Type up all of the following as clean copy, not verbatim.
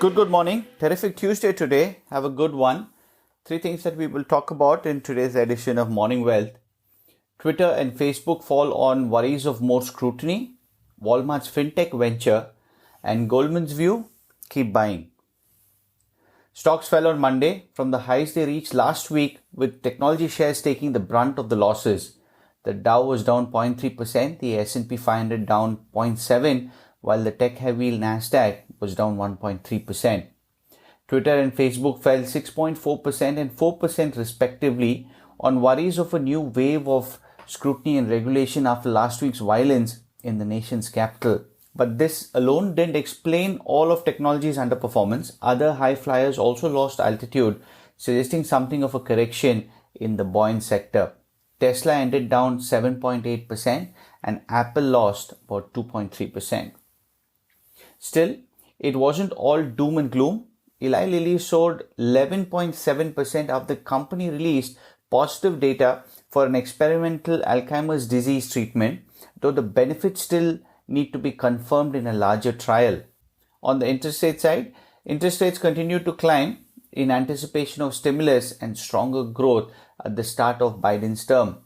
Good morning. Terrific Tuesday today. Have a good one. Three things that we will talk about in today's edition of Morning Wealth. Twitter and Facebook fall on worries of more scrutiny. Walmart's Fintech venture and Goldman's view, keep buying. Stocks fell on Monday from the highs they reached last week, with technology shares taking the brunt of the losses. The Dow was down 0.3%, the S&P 500 down 0.7%, while the tech-heavy Nasdaq was down 1.3%. Twitter and Facebook fell 6.4% and 4% respectively on worries of a new wave of scrutiny and regulation after last week's violence in the nation's capital. But this alone didn't explain all of technology's underperformance. Other high flyers also lost altitude, suggesting something of a correction in the buoyant sector. Tesla ended down 7.8% and Apple lost about 2.3%. Still, it wasn't all doom and gloom. Eli Lilly soared 11.7% after the company released positive data for an experimental Alzheimer's disease treatment, though the benefits still need to be confirmed in a larger trial. On the interest rate side, interest rates continue to climb in anticipation of stimulus and stronger growth at the start of Biden's term.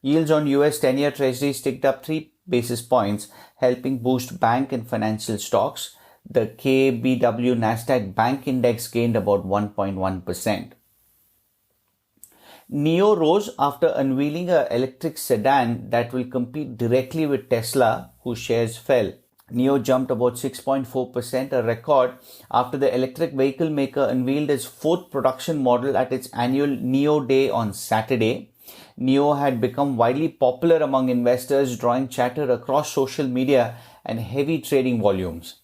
Yields on US 10-year treasuries ticked up 3 basis points, helping boost bank and financial stocks. The KBW Nasdaq Bank Index gained about 1.1%. NIO rose after unveiling an electric sedan that will compete directly with Tesla, whose shares fell. NIO jumped about 6.4%, a record, after the electric vehicle maker unveiled its fourth production model at its annual NIO Day on Saturday. NIO had become widely popular among investors, drawing chatter across social media and heavy trading volumes.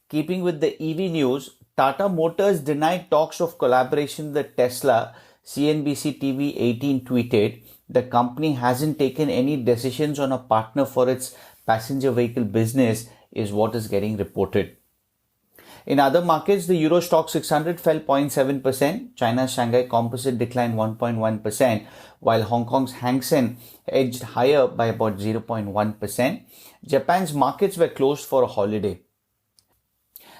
Keeping with the EV news, Tata Motors denied talks of collaboration with Tesla. CNBC TV 18 tweeted, "The company hasn't taken any decisions on a partner for its passenger vehicle business," is what is getting reported. In other markets, the Euro Stoxx 600 fell 0.7%, China's Shanghai Composite declined 1.1%, while Hong Kong's Hang Seng edged higher by about 0.1%. Japan's markets were closed for a holiday.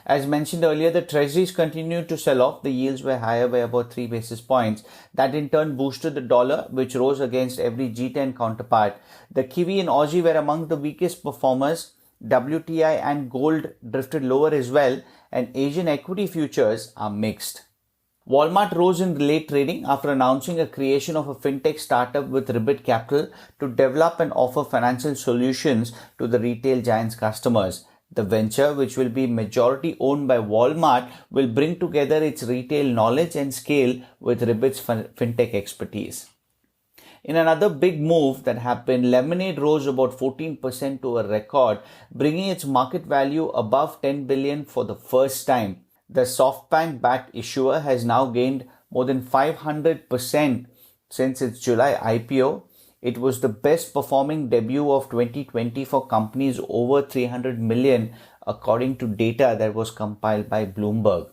As mentioned earlier, the treasuries continued to sell off. The yields were higher by about 3 basis points. That in turn boosted the dollar, which rose against every G10 counterpart. The Kiwi and Aussie were among the weakest performers. WTI and gold drifted lower as well, and Asian equity futures are mixed. Walmart rose in late trading after announcing a creation of a fintech startup with Ribbit Capital to develop and offer financial solutions to the retail giant's customers. The venture, which will be majority owned by Walmart, will bring together its retail knowledge and scale with Ribbit's fintech expertise. In another big move that happened, Lemonade rose about 14% to a record, bringing its market value above $10 billion for the first time. The SoftBank-backed issuer has now gained more than 500% since its July IPO. It was the best performing debut of 2020 for companies over 300 million, according to data that was compiled by Bloomberg.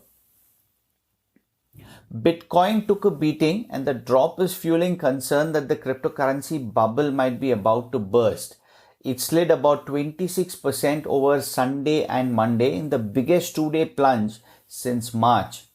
Bitcoin took a beating, and the drop is fueling concern that the cryptocurrency bubble might be about to burst. It slid about 26% over Sunday and Monday in the biggest two-day plunge since March.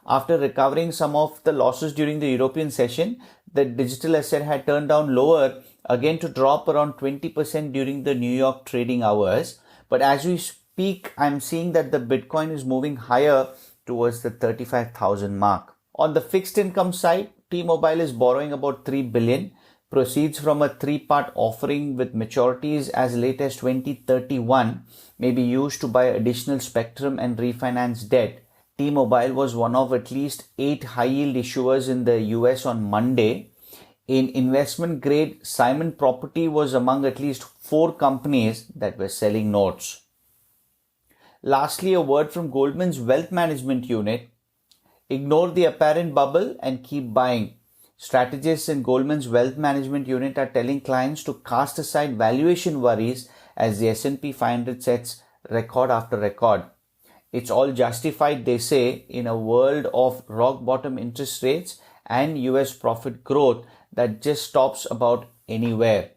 After recovering some of the losses during the European session, the digital asset had turned down lower, again to drop around 20% during the New York trading hours. But as we speak, I'm seeing that the Bitcoin is moving higher towards the 35,000 mark. On the fixed income side, T-Mobile is borrowing about $3 billion. Proceeds from a 3-part offering with maturities as late as 2031 may be used to buy additional spectrum and refinance debt. T-Mobile was one of at least 8 high-yield issuers in the US on Monday. In investment grade, Simon Property was among at least 4 companies that were selling notes. Lastly, a word from Goldman's wealth management unit. Ignore the apparent bubble and keep buying. Strategists in Goldman's wealth management unit are telling clients to cast aside valuation worries as the S&P 500 sets record after record. It's all justified, they say, in a world of rock bottom interest rates and US profit growth that just stops about anywhere.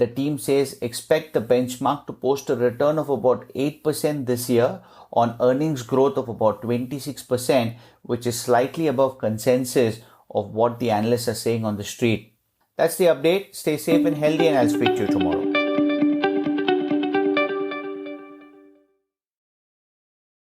The team says expect the benchmark to post a return of about 8% this year on earnings growth of about 26%, which is slightly above consensus of what the analysts are saying on the street. That's the update. Stay safe and healthy, and I'll speak to you tomorrow.